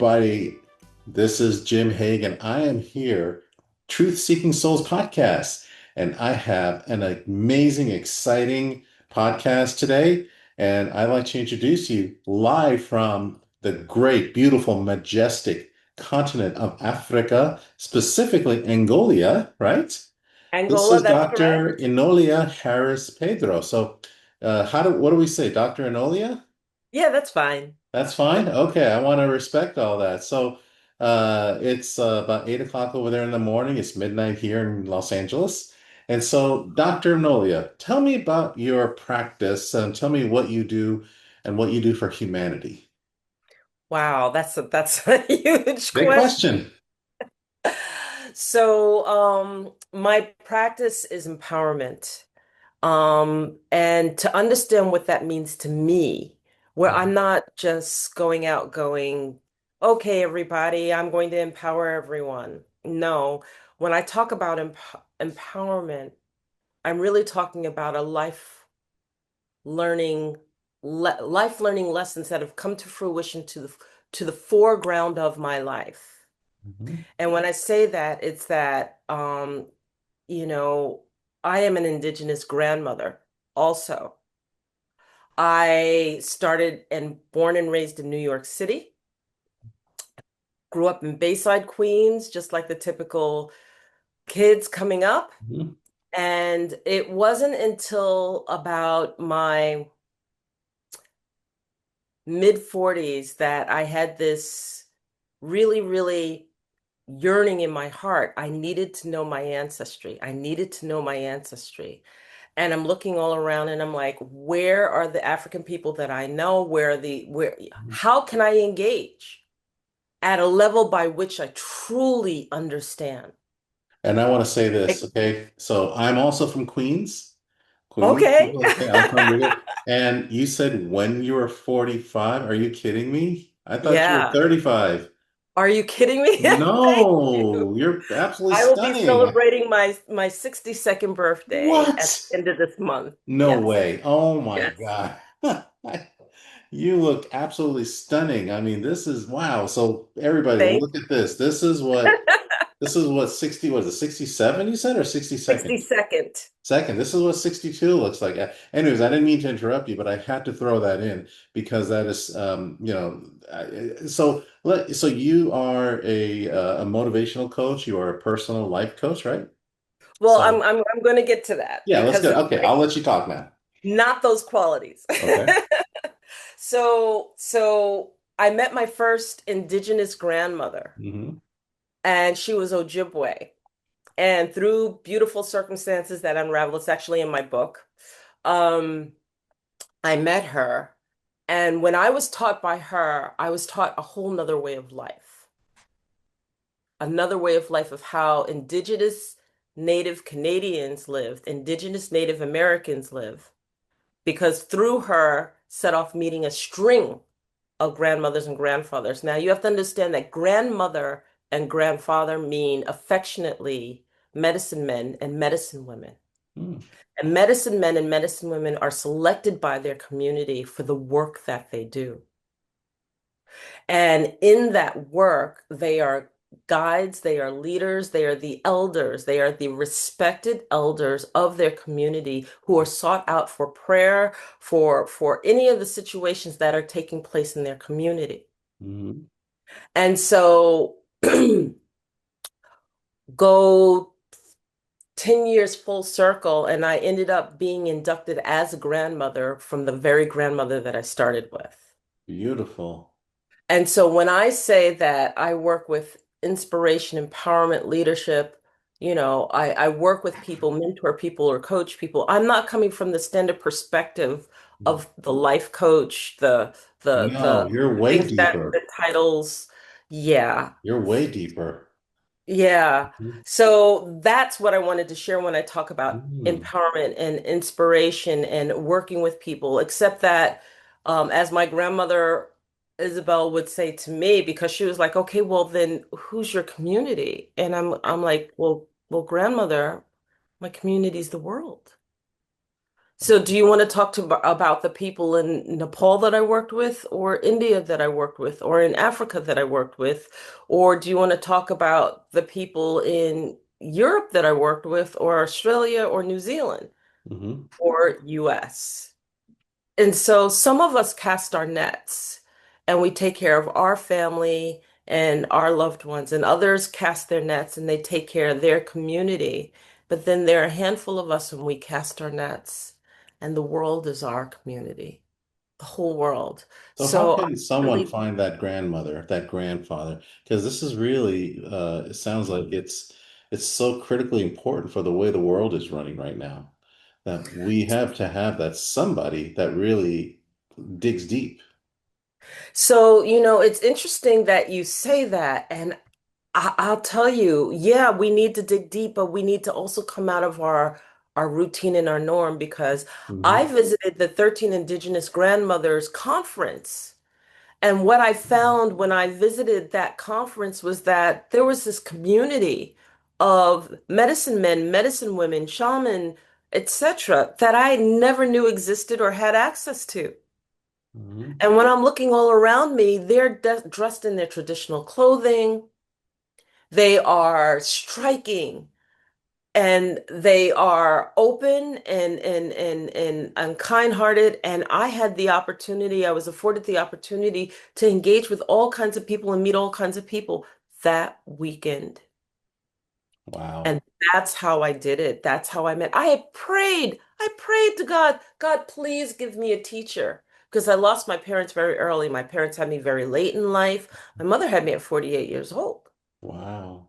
everybody. This is Jim Hagan. I am here, Truth Seeking Souls podcast, and I have an amazing, exciting podcast today. And I'd like to introduce you live from the great, beautiful, majestic continent of Africa, specifically Angola, right? This Angola, is that's correct. Dr. Enolia Harris Pedro. So, what do we say, Dr. Enolia? Yeah, that's fine. That's fine. Okay, I want to respect all that. So, it's about 8 o'clock over there in the morning. It's midnight here in Los Angeles. And so, Dr. Nolia, tell me about your practice and tell me what you do and what you do for humanity. Wow, that's a huge Big question. question. My practice is empowerment. And to understand what that means to me, where I'm not just going out going, okay, everybody, I'm going to empower everyone. No, when I talk about empowerment, I'm really talking about a learning life learning lessons that have come to fruition to the foreground of my life. Mhm. And when I say that, it's that you know, I am an Indigenous grandmother also. I started and born and raised in New York City, grew up in Bayside, Queens, just like the typical kids coming up. Mhm. And it wasn't until about my mid 40s that I had this really, really yearning in my heart. I needed to know my ancestry. I needed to know my ancestry. And I'm looking all around and I'm like, where are the African people that I know? How can I engage at a level by which I truly understand? And I want to say this, Like, okay? So, I'm also from Queens. Queens. okay. Okay, I'm from Rio. And you said when you were 45, are you kidding me? I thought you were Yeah. 35. Are you kidding me? Thank you. No, you're absolutely I will be stunning. celebrating my 62nd birthday at What? the end of this month. No Yes. way. Oh my Yes. God. You look absolutely stunning. I mean, this is wow. So everybody, Thank look at this. This is what 60 was it 67 you said or 62nd? 62nd. Second, this is what 62 looks like. Anyways, I didn't mean to interrupt you, but I had to throw that in because that is, so you are a motivational coach. You are a personal life coach, right? Well, So I'm going to get to that yeah, let's because go. it's Okay, I'll like let you talk now. not those qualities. Okay. So I met my first indigenous grandmother, Hmm. and she was Ojibwe. And through beautiful circumstances that unravel, it's actually in my book. Um, I met her, and when I was taught by her, I was taught a whole nother way of life, another way of life of how indigenous Native Canadians lived, indigenous Native Americans live, because through her set off meeting a string of grandmothers and grandfathers. Now, you have to understand that grandmother and grandfather mean affectionately medicine men and medicine women. And medicine men and medicine women are selected by their community for the work that they do. And in that work, they are guides, they are leaders, they are the elders, they are the respected elders of their community who are sought out for prayer, for any of the situations that are taking place in their community. Hmm. And so go 10 years full circle, and I ended up being inducted as a grandmother from the very grandmother that I started with. Beautiful. And so when I say that I work with inspiration, empowerment, leadership, I work with people, mentor people, or coach people. I'm not coming from the standard perspective of the life coach, No, you're the way things that the deeper. titles. Yeah. You're way deeper. Yeah. Mhm. So that's what I wanted to share when I talk about Mm. empowerment and inspiration and working with people, except that as my grandmother Isabel would say to me, because she was like, okay, well then who's your community? And I'm like, well, grandmother, my community is the world. So, do you want to talk about the people in Nepal that I worked with, or India that I worked with, or in Africa that I worked with? Or do you want to talk about the people in Europe that I worked with, or Australia, or New Zealand, Hmm. or US? And so some of us cast our nets and we take care of our family and our loved ones, and others cast their nets and they take care of their community. But then there are a handful of us when we cast our nets, and the world is our community, the whole world. So how So can I someone really find that grandmother, that grandfather? Because this is really, it sounds like it's so critically important for the way the world is running right now that we have to have that somebody that really digs deep. so it's interesting that you say that, and I'll tell you, yeah, we need to dig deep, but we need to also come out of our routine and our norm, because I Hmm. visited the 13 Indigenous Grandmothers Conference. And what I found when I visited that conference was that there was this community of medicine men, medicine women, shaman, etc., that I never knew existed or had access to. Hmm. And when I'm looking all around me, they're dressed in their traditional clothing. They are striking and they are open and kind-hearted. And I had the opportunity, I was afforded the opportunity to engage with all kinds of people and meet all kinds of people that weekend. Wow. And that's how I did it. That's how I met. I prayed to God, God, please give me a teacher. Because I lost my parents very early. My parents had me very late in life. My mother had me at 48 years old. Wow.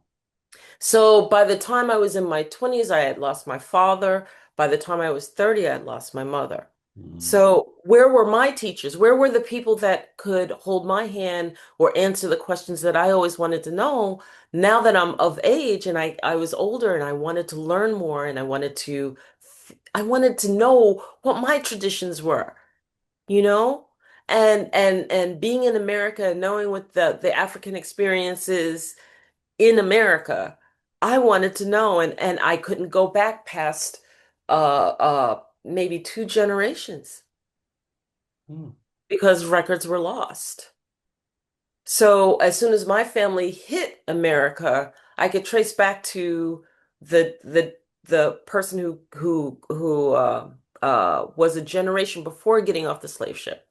So by the time I was in my 20s, I had lost my father. By the time I was 30, I had lost my mother. Mm. So where were my teachers? Where were the people that could hold my hand or answer the questions that I always wanted to know? Now that I'm of age and I was older and I wanted to learn more and I wanted to know what my traditions were, you know? And being in America and knowing what the African experiences in America. I wanted to know, and I couldn't go back past maybe two generations Mm. because records were lost. So as soon as my family hit America, I could trace back to the person who was a generation before getting off the slave ship.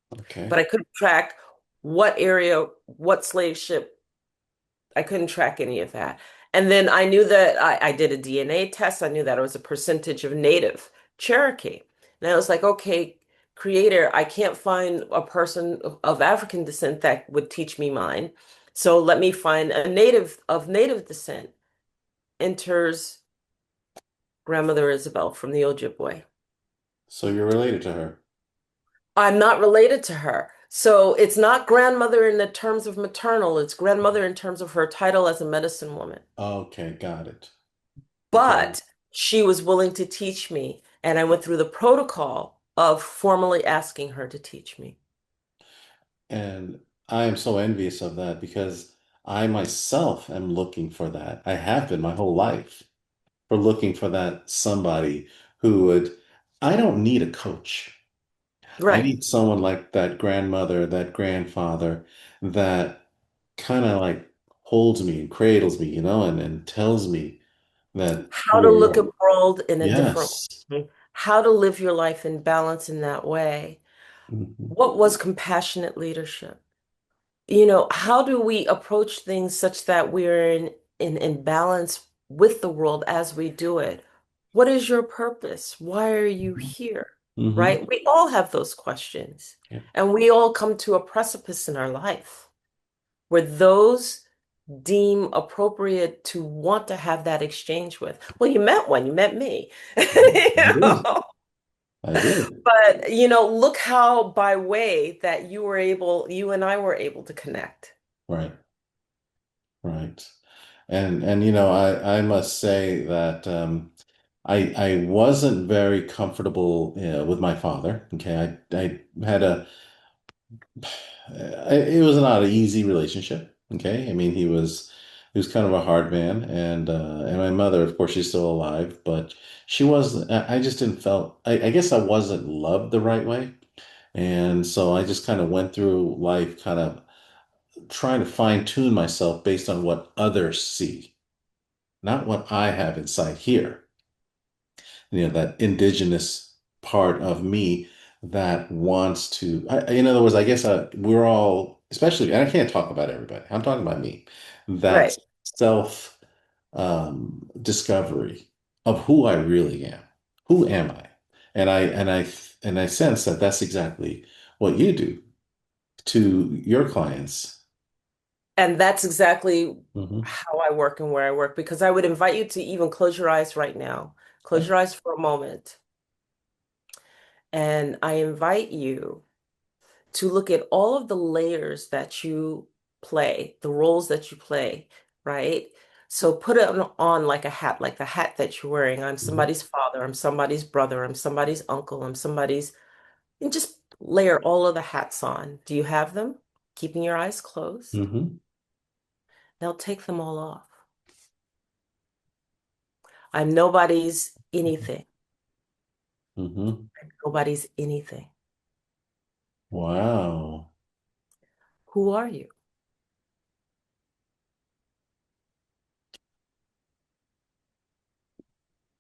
But Okay. I couldn't track what area, what slave ship. I couldn't track any of that. And then I knew that I did a DNA test. I knew that it was a percentage of native Cherokee. And I was like, okay, creator, I can't find a person of African descent that would teach me mine. So let me find a native of native descent. Enters grandmother Isabel from the Ojibwe. So you're related to her. I'm not related to her. So it's not grandmother in the terms of maternal, it's grandmother in terms of her title as a medicine woman. Okay, got it. Okay. But she was willing to teach me, and I went through the protocol of formally asking her to teach me. And I am so envious of that because I myself am looking for that. I have been my whole life for looking for that somebody who would, I don't need a coach. I Right. need someone like that grandmother, that grandfather that kind of like holds me and cradles me, and tells me that How to look at we're, the world in a different yes. way, how to live your life in balance in that way. Mhm. What was compassionate leadership? How do we approach things such that we're in balance with the world as we do it? What is your purpose? Why are you here? Hmm. Right? We all have those questions. Yeah. And we all come to a precipice in our life where those deem appropriate to want to have that exchange with. Well, you met one, you met me. You I did. know? I did. But look how by way that you and I were able to connect. Right. Right. And I must say that I wasn't very comfortable with my father. Okay, I had it was not an easy relationship. Okay, I mean he was He was kind of a hard man, and my mother, of course, she's still alive, but she was. I just didn't felt. I guess I wasn't loved the right way, and so I just kind of went through life, kind of trying to fine tune myself based on what others see, not what I have inside here. That indigenous part of me that wants to, in other words, I guess we're all, especially, and I can't talk about everybody, I'm talking about me, that Right. self discovery of who I really am. Who am I? And I sense that that's exactly what you do to your clients. And that's exactly Hmm. how I work and where I work, because I would invite you to even close your eyes right now. Close your eyes for a moment. And I invite you to look at all of the layers that you play, the roles that you play, right? So put it on like a hat, like the hat that you're wearing. I'm Hmm. somebody's father, I'm somebody's brother, I'm somebody's uncle, I'm somebody's, and just layer all of the hats on. Do you have them? Keeping your eyes closed. Hmm. Now take them all off. I'm nobody's anything. Hmm. Nobody's anything. Wow. Who are you?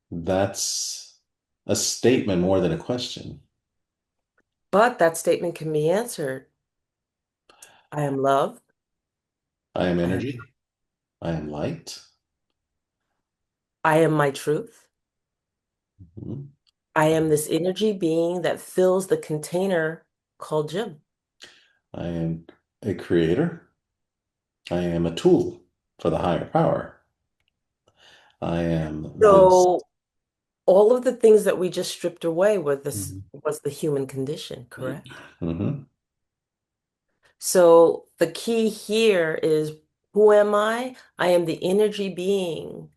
That's a statement more than a question. But that statement can be answered. I am love. I am I am energy. I am light. I am my truth. Mhm. I am this energy being that fills the container called Jim. I am a creator. I am a tool for the higher power. I am this. So all of the things that we just stripped away were this Mhm. was the human condition, correct? Mhm. So the key here is, who am I? I am the energy being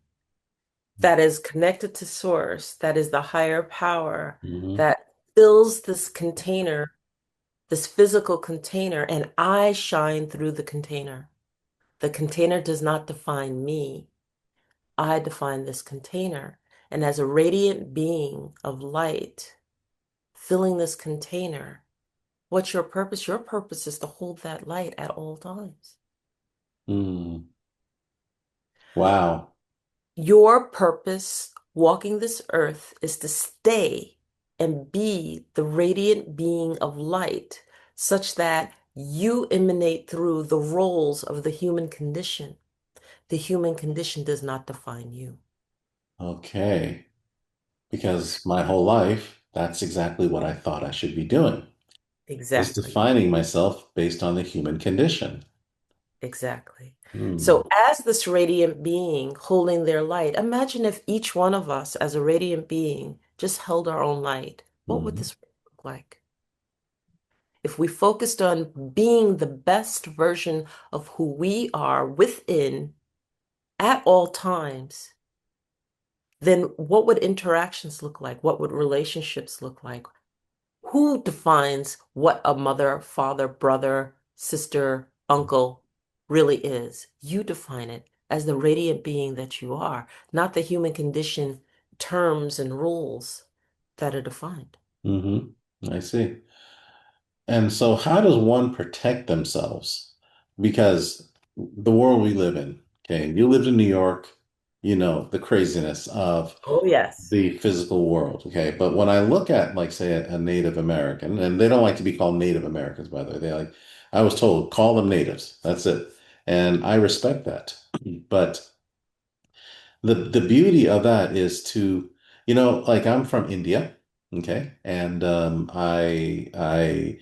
that is connected to source, that is the higher power Mhm. that fills this container, this physical container, and I shine through the container. The container does not define me. I define this container. And as a radiant being of light filling this container, what's your purpose? Your purpose is to hold that light at all times. Mm. Wow. Your purpose walking this earth is to stay and be the radiant being of light, such that you emanate through the roles of the human condition. The human condition does not define you. Okay. Because my whole life, that's exactly what I thought I should be doing, is Exactly. defining myself based on the human condition. Exactly. Mm. So, as this radiant being holding their light, imagine if each one of us, as a radiant being, just held our own light. What would Mhm. this look like? If we focused on being the best version of who we are within at all times, then what would interactions look like? What would relationships look like? Who defines what a mother, father, brother, sister, uncle really is? You define it as the radiant being that you are, not the human condition terms and rules that are defined. Mhm. I see. And so, how does one protect themselves? Because the world we live in, okay, you lived in New York, you know, the craziness of Oh, yes. the physical world, okay? But when I look at, like, say, a Native American, and they don't like to be called Native Americans, by the way, they like, I was told, call them natives. That's it. And I respect that. But the beauty of that is to, like I'm from India, okay? And I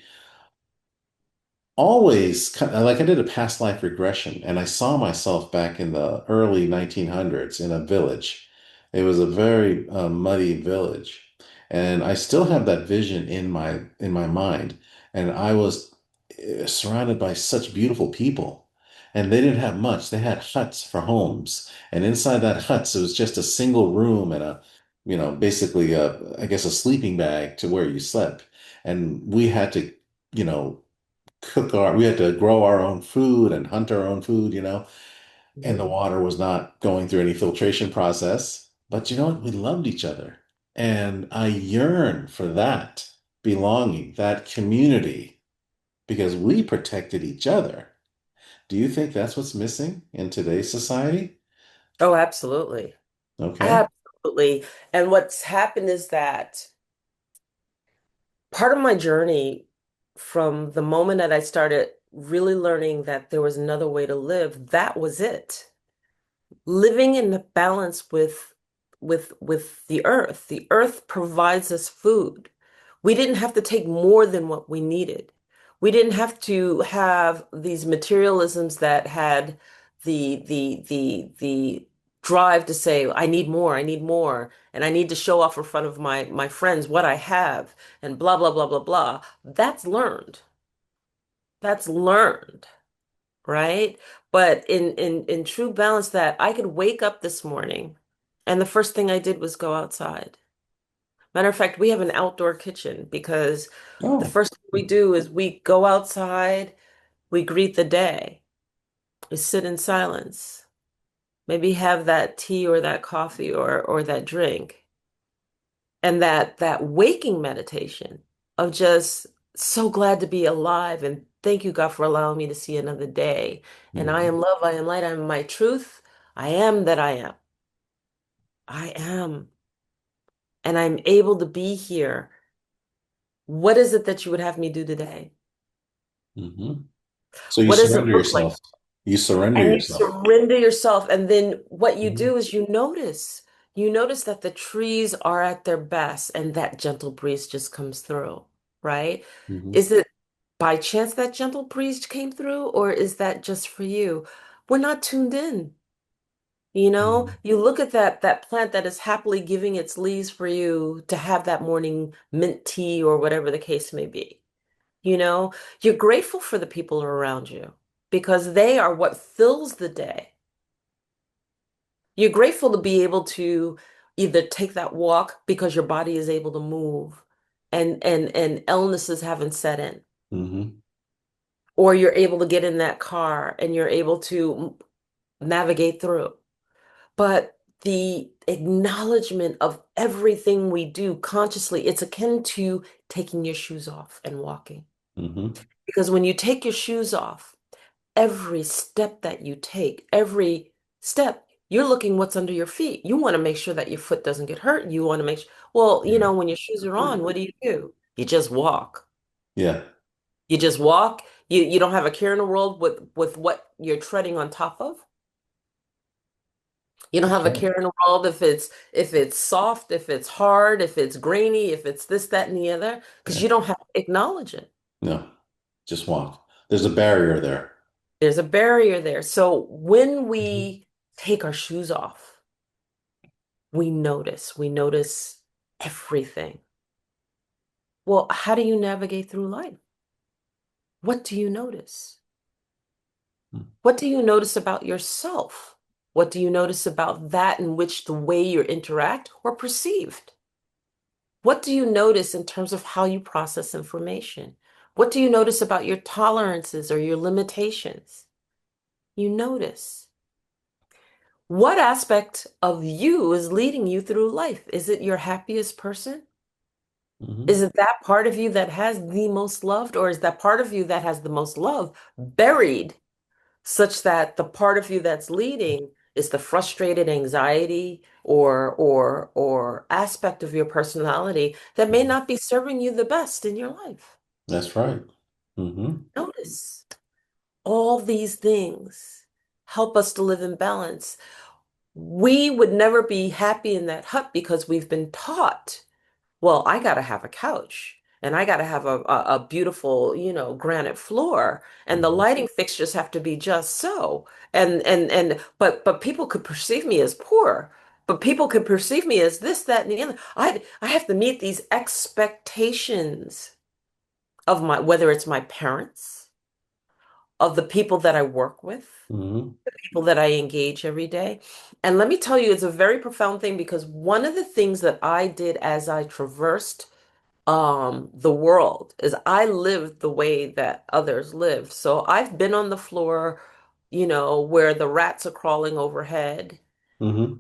always like I did a past life regression and I saw myself back in the early 1900s in a village. It was a very muddy village. And I still have that vision in my mind. And I was surrounded by such beautiful people. And they didn't have much. They had huts for homes. And inside that huts, it was just a single room and basically I guess a sleeping bag to where you slept. And we had to, you know, we had to grow our own food and hunt our own food. and the Mhm. water was not going through any filtration process. But you know what? We loved each other. And I yearn for that belonging, that community, because we protected each other. Do you think that's what's missing in today's society? Oh, absolutely. Okay. Absolutely. And what's happened is that part of my journey from the moment that I started really learning that there was another way to live, that was it. Living in the balance with the earth. The earth provides us food. We didn't have to take more than what we needed. We didn't have to have these materialisms that had the drive to say, I need more, and I need to show off in front of my friends what I have, and blah blah blah blah blah. That's learned. That's learned, right? But in true balance, that I could wake up this morning and the first thing I did was go outside. Matter of fact, we have an outdoor kitchen because the Oh. first thing we do is we go outside, we greet the day, we sit in silence, maybe have that tea or that coffee or that drink. And that waking meditation of just so glad to be alive and thank you, God, for allowing me to see another day. And I Mhm. am love, I am light, I am my truth. I am that I am. I am. And I'm able to be here. What is it that you would have me do today? Mhm. So you What does it surrender look like? yourself. You surrender And you yourself. surrender yourself. And then what you Mhm. do is you notice that the trees are at their best and that gentle breeze just comes through, right? Mhm. Is it by chance that gentle breeze came through, or is that just for you? We're not tuned in. Mhm. You look at that plant that is happily giving its leaves for you to have that morning mint tea or whatever the case may be. You know, you're grateful for the people around you because they are what fills the day. You're grateful to be able to either take that walk because your body is able to move and illnesses haven't set in, Mhm. or you're able to get in that car and you're able to navigate through. But the acknowledgement of everything we do consciously, it's akin to taking your shoes off and walking. Mhm. Because when you take your shoes off, every step that you take, every step, you're looking what's under your feet. You want to make sure that your foot doesn't get hurt. You want to make sure, well, Yeah. when your shoes are on, what do? You just walk. Yeah. You just walk. You don't have a care in the world with what you're treading on top of. You don't That's have a right. care in the world if it's soft, if it's hard, if it's grainy, if it's this, that, and the other, because Yeah. you don't have to acknowledge it. No. Just walk. There's a barrier there. There's a barrier there. So when Mhm. we take our shoes off, we notice everything. Well, how do you navigate through life? What do you notice? What do you notice about yourself? What do you notice about that in which the way you interact or perceived? What do you notice in terms of how you process information? What do you notice about your tolerances or your limitations? You notice. What aspect of you is leading you through life? Is it your happiest person? Mhm. Is it that part of you that has the most loved, or is that part of you that has the most love buried such that the part of you that's leading is the frustrated anxiety or aspect of your personality that may Mhm. not be serving you the best in your life? That's right. Hmm. Notice all these things help us to live in balance. We would never be happy in that hut because we've been taught, well, I got to have a couch and I got to have a beautiful, granite floor and the Hmm. lighting fixtures have to be just so. But people could perceive me as poor. But people could perceive me as this, that, and the other. I have to meet these expectations of whether it's my parents, of the people that I work with, Hmm. people that I engage every day. And let me tell you, it's a very profound thing because one of the things that I did as I traversed the world is I lived the way that others live. So I've been on the floor, where the rats are crawling overhead Hmm.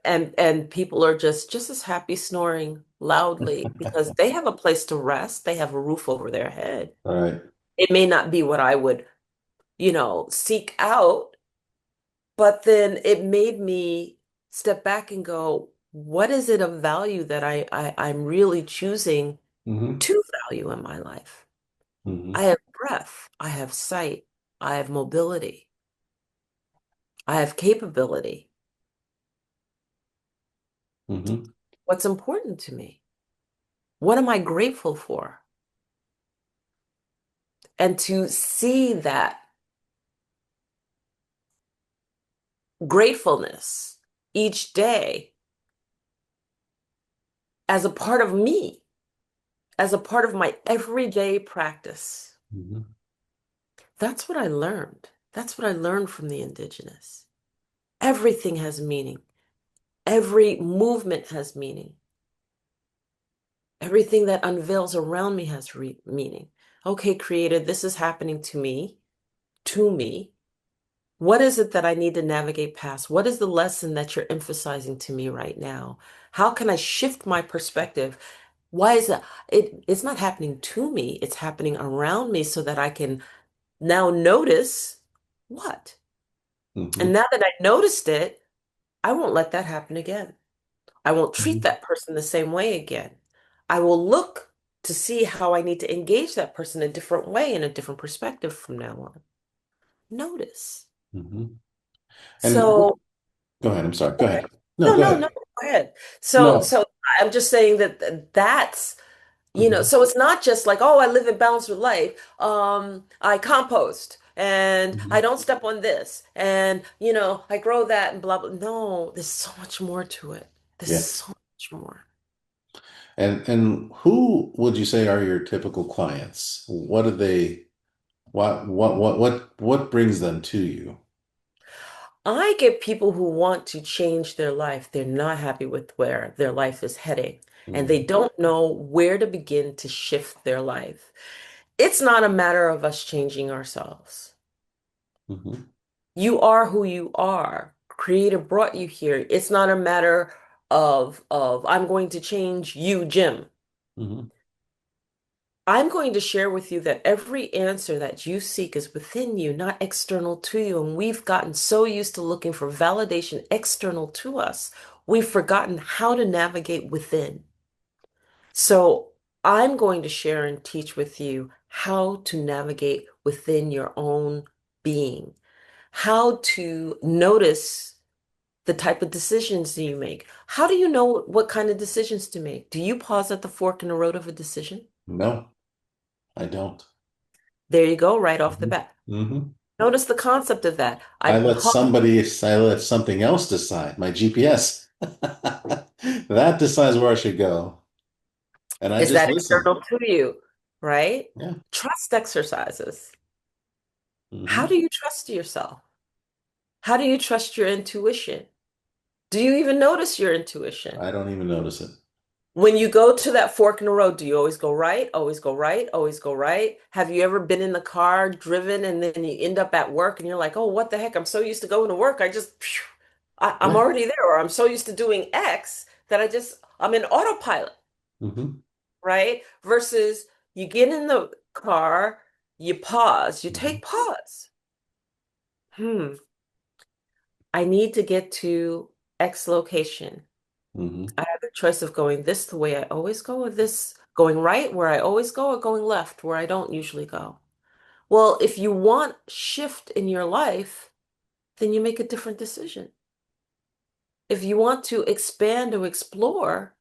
and people are just as happy snoring loudly because they have a place to rest, they have a roof over their head. Right. It may not be what I would, seek out, but then it made me step back and go, what is it of value that I'm really choosing Hmm. to value in my life? I Hmm. have breath, I have sight, I have mobility, I have capability. Hmm. What's important to me? What am I grateful for? And to see that gratefulness each day as a part of me, as a part of my everyday practice. Hmm. That's what I learned. That's what I learned from the indigenous. Everything has meaning. Every movement has meaning. Everything that unveils around me has meaning. Okay, Creator, this is happening to me, to me. What is it that I need to navigate past? What is the lesson that you're emphasizing to me right now? How can I shift my perspective? Why is it's not happening to me, it's happening around me so that I can now notice what? And Hmm. now that I noticed it, I won't let that happen again. I won't treat Hmm. that person the same way again. I will look to see how I need to engage that person a different way in a different perspective from now on. Notice. Hmm. And So, go ahead. I'm sorry. Go okay. ahead. No, No, go no, no, ahead. go ahead. So, No. so I'm just saying that that's, Hmm. so it's not just like, oh, I live in balance with life. I compost and I Hmm. don't step on this and, I grow that and blah, blah. No, there's so much more to it. There's Yes. so much more. And who would you say are your typical clients? What do they, what brings them to you? I get people who want to change their life. They're not happy with where their life is heading, and they Hmm. don't know where to begin to shift their life. It's not a matter of us changing ourselves. Hmm. You are who you are. Creator brought you here. It's not a matter of I'm going to change you, Jim. Hmm. I'm going to share with you that every answer that you seek is within you, not external to you. And we've gotten so used to looking for validation external to us, we've forgotten how to navigate within. So I'm going to share and teach with you how to navigate within your own being, how to notice the type of decisions that you make. How do you know what kind of decisions to make? Do you pause at the fork in the road of a decision? No, I don't. There you go, right off the Hmm. bat. Hmm. Notice the concept of that. I let something else decide, my GPS. That decides where I should go. And I Is just that listen. external to you, right? Yeah. Trust exercises. How Hmm. do you trust yourself? How do you trust your intuition? Do you even notice your intuition? I don't even notice it. When you go to that fork in the road, do you always go right? Always go right? Always go right? Have you ever been in the car, driven, and then you end up at work and you're like, oh, what the heck? I'm so used to going to work. Phew, I'm Yeah. already there, or I'm so used to doing X that I'm in autopilot. Hmm. Right? Versus you get in the car, you pause, you Hmm. take pause. Hmm, I need to get to X location. Hmm. I have the choice of going this the way I always go, or this going right where I always go, or going left where I don't usually go. Well, if you want shift in your life, then you make a different decision. If you want to expand or explore,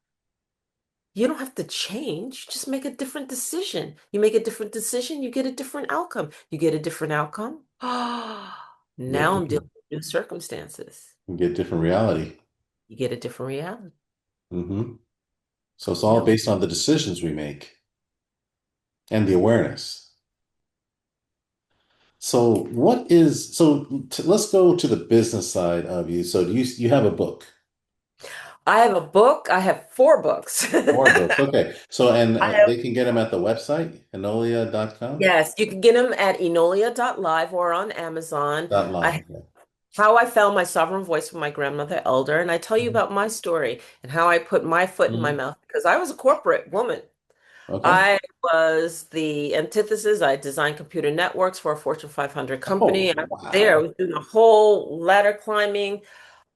you don't have to change, just make a different decision. You make a different decision, you get a different outcome. You get a different outcome. Ah, Get now I'm dealing different, with new circumstances. get different reality. You get a different reality. Hmm. So it's all No, based on the decisions we make and the awareness. So let's go to the business side of you. So you have a book. I have a book. I have four books. Four books. Okay. So, and I have, they can get them at the website, enolia.com. yes, you can get them at enolia.live or on Amazon. Dot I live. Yeah. How I found my sovereign voice from my grandmother elder, and I tell you Mhm. about my story and how I put my foot in my Mhm. mouth because I was a corporate woman. Okay. I was the antithesis. I designed computer networks for a Fortune 500 company. Oh, I was there. I wow. was doing a whole ladder climbing.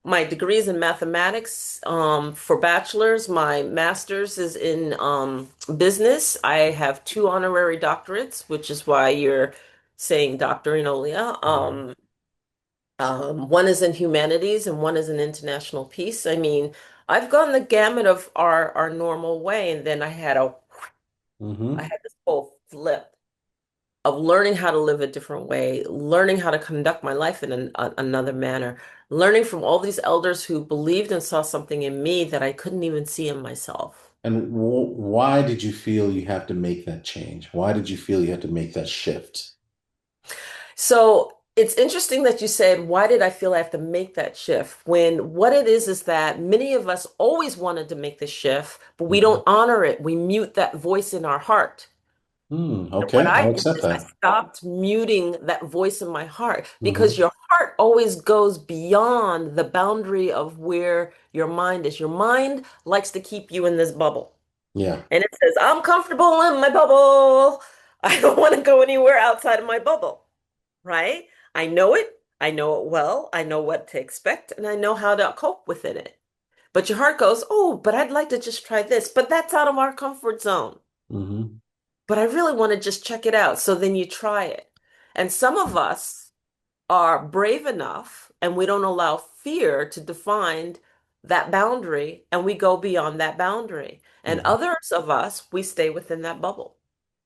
My degrees in mathematics for bachelor's. My master's is in business. I have two honorary doctorates, which is why you're saying Dr. Enolia. Mhm. One is in humanities and one is in international peace. I mean, I've gone the gamut of our normal way, and then I Mhm. had this whole flip of learning how to live a different way, learning how to conduct my life in another manner, learning from all these elders who believed and saw something in me that I couldn't even see in myself. And why did you feel you have to make that change? Why did you feel you had to make that shift? So it's interesting that you said, why did I feel I have to make that shift? When what it is that many of us always wanted to make the shift, but we Mhm. don't honor it. We mute that voice in our heart. What Okay, I I'll did accept is I that. stopped muting that voice in my heart because Hmm. your heart always goes beyond the boundary of where your mind is. Your mind likes to keep you in this bubble. Yeah. And it says, I'm comfortable in my bubble. I don't want to go anywhere outside of my bubble, right? I know it. I know it well. I know what to expect and I know how to cope within it. But your heart goes, oh, but I'd like to just try this. But that's out of our comfort zone. Hmm. But I really want to just check it out. So then you try it. And some of us are brave enough and we don't allow fear to define that boundary and we go beyond that boundary. And Hmm. others of us, we stay within that bubble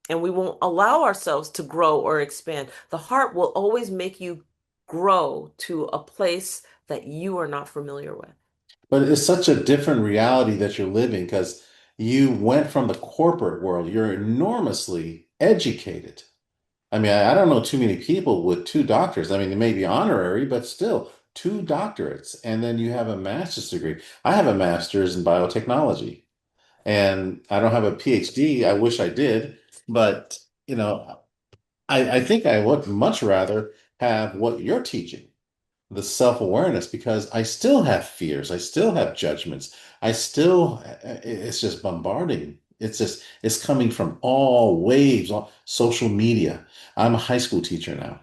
and we won't allow ourselves to grow or expand. The heart will always make you grow to a place that you are not familiar with. But it's such a different reality that you're living because you went from the corporate world. You're enormously educated. I mean, I don't know too many people with two doctors. I mean, they may be honorary, but still, two doctorates. And then you have a master's degree. I have a master's in biotechnology, and I don't have a PhD. I wish I did, but you know, I think I would much rather have what you're teaching, the self-awareness, because I still have fears. I still have judgments. I still, it's just bombarding. It's coming from all waves, all social media. I'm a high school teacher now.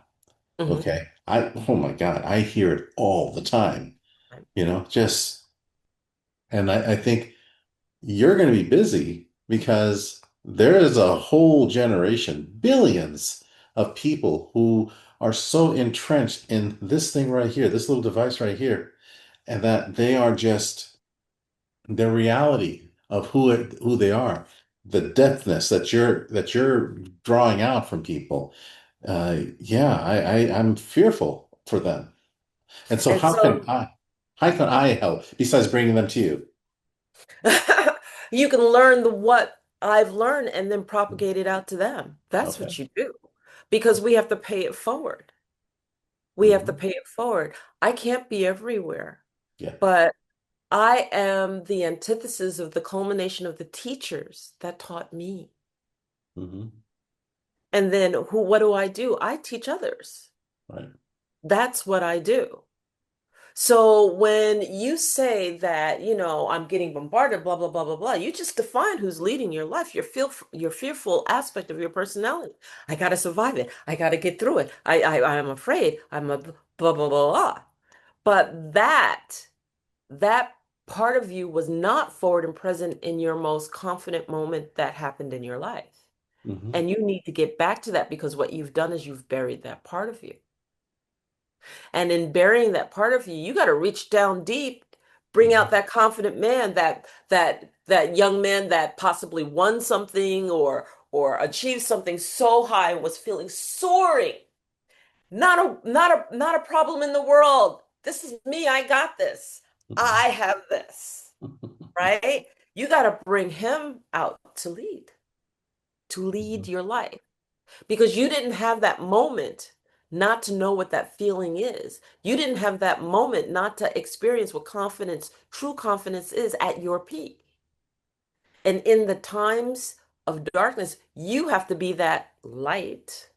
Mhm. Okay. Oh my God, I hear it all the time, just, and I think you're going to be busy because there is a whole generation, billions of people who are so entrenched in this thing right here, this little device right here, and that they are just the reality of who they are, the depthness that you're drawing out from people. Yeah, I'm fearful for them. And so And so how can I help besides bringing them to you? you can learn the what I've learned and then propagate it out to them. That's Okay. what you do because we have to pay it forward. We have to Hmm. pay it forward. I can't be everywhere, Yeah. but I am the antithesis of the culmination of the teachers that taught me. Hmm. And then what do? I teach others. Right. That's what I do. So when you say that, I'm getting bombarded, blah, blah, blah, blah, blah, you just define who's leading your life, your fearful aspect of your personality. I got to survive it. I got to get through it. I'm afraid. I'm a blah, blah, blah, blah. But that part of you was not forward and present in your most confident moment that happened in your life. Hmm. And you need to get back to that because what you've done is you've buried that part of you. And in burying that part of you, you got to reach down deep, bring out that confident man, that young man that possibly won something or achieved something so high and was feeling soaring. Not a problem in the world. This is me. I got this. Hmm. I have this, right? You got to bring him out to lead Hmm. your life because you didn't have that moment not to know what that feeling is. You didn't have that moment not to experience what confidence, true confidence is at your peak. And in the times of darkness, you have to be that light,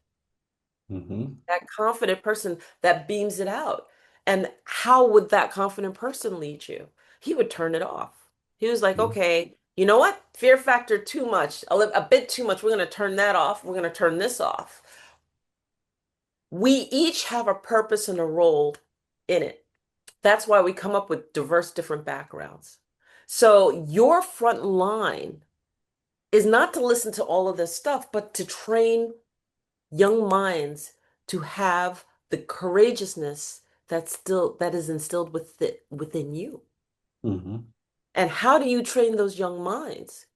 Hmm. that confident person that beams it out. And how would that confident person lead you? He would turn it off. He was like, okay, you know what? Fear factor too much, a bit too much. We're going to turn that off. We're going to turn this off. We each have a purpose and a role in it. That's why we come up with diverse, different backgrounds. So your front line is not to listen to all of this stuff, but to train young minds to have the courageousness that is instilled within you. Hmm. And how do you train those young minds?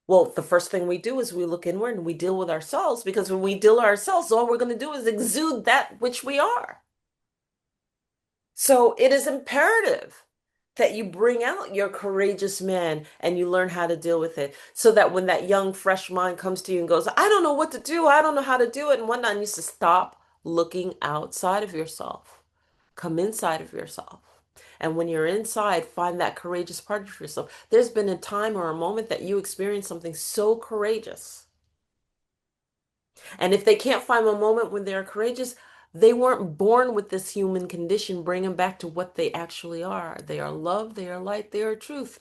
Well, the first thing we do is we look inward and we deal with ourselves, because when we deal with ourselves, all we're going to do is exude that which we are. So it is imperative that you bring out your courageous man and you learn how to deal with it, so that when that young, fresh mind comes to you and goes, I don't know what to do, I don't know how to do it, and whatnot, you to stop looking outside of yourself. Come inside of yourself. And when you're inside, find that courageous part of yourself. There's been a time or a moment that you experienced something so courageous. And if they can't find a moment when they're courageous, they weren't born with this human condition. Bring them back to what they actually are. They are love, they are light, they are truth.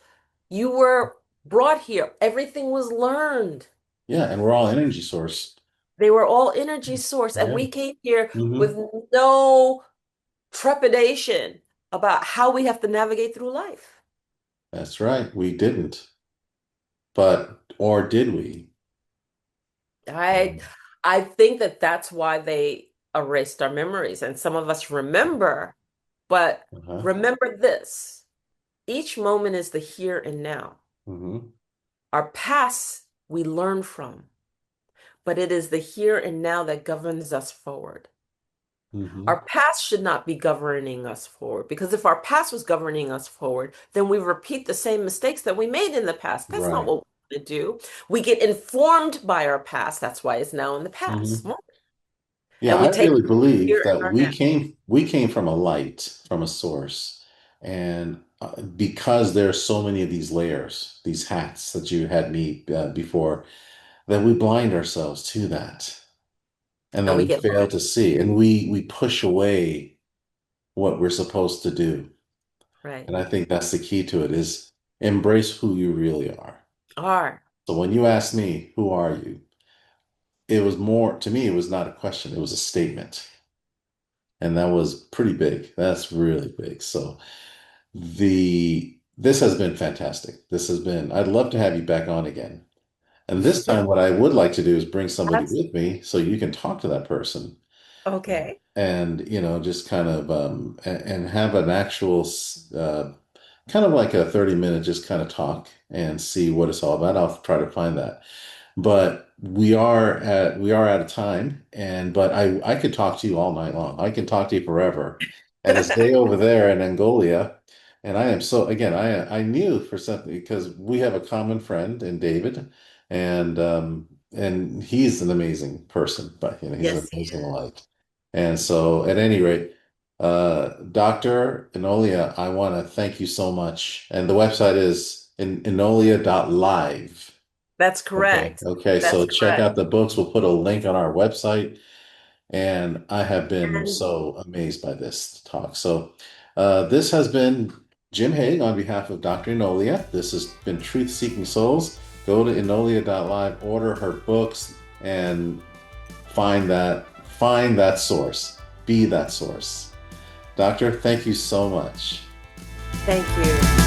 You were brought here. Everything was learned. Yeah, and we're all energy source. They were all energy source. And Yeah. we came here Hmm. with no trepidation about how we have to navigate through life. That's right. We didn't, but or did we? I I think that that's why they erased our memories. And some of us remember, but Uh-huh. remember this. Each moment is the here and now. Hmm. Our past we learn from, but it is the here and now that governs us forward. Hmm. Our past should not be governing us forward, because if our past was governing us forward, then we repeat the same mistakes that we made in the past. That's not Right. what we want to do. We get informed by our past. That's why it's now in the past. Hmm. Yeah, And I we take really believe here and that our now. we came from a light, from a source, and because there's so many of these layers, these hats that you had me before, that we blind ourselves to that, and And that we we get fail to see, and we push away what we're supposed to do. right. And I think that's the key to it is embrace who you really are. Are. So when you ask me, who are you? It was more, to me, it was not a question, it was a statement. And that was pretty big. That's really big. So this has been fantastic. This has been, I'd love to have you back on again. And this time, what I would like to do is bring somebody That's with me so you can talk to that person okay. and, just kind of, and have an actual, kind of like a 30-minute just kind of talk and see what it's all about. I'll try to find that. But we are out of time, and but I could talk to you all night long. I can talk to you forever. And this day over there in Angola, and I am so again, I knew for something because we have a common friend in David, and he's an amazing person, but he's an Yes, he amazing is. light. And so at any rate, Dr. Enolia, I want to thank you so much. And the website is enolia.live. That's Okay. correct. Okay. That's So check correct. out the books. We'll put a link on our website. And I have been And so amazed by this talk. So this has been Jim Haig on behalf of Dr. Enolia. This has been Truth Seeking Souls. Go to enolia.live, order her books, and find that source. Be that source. Doctor, thank you so much. thank you.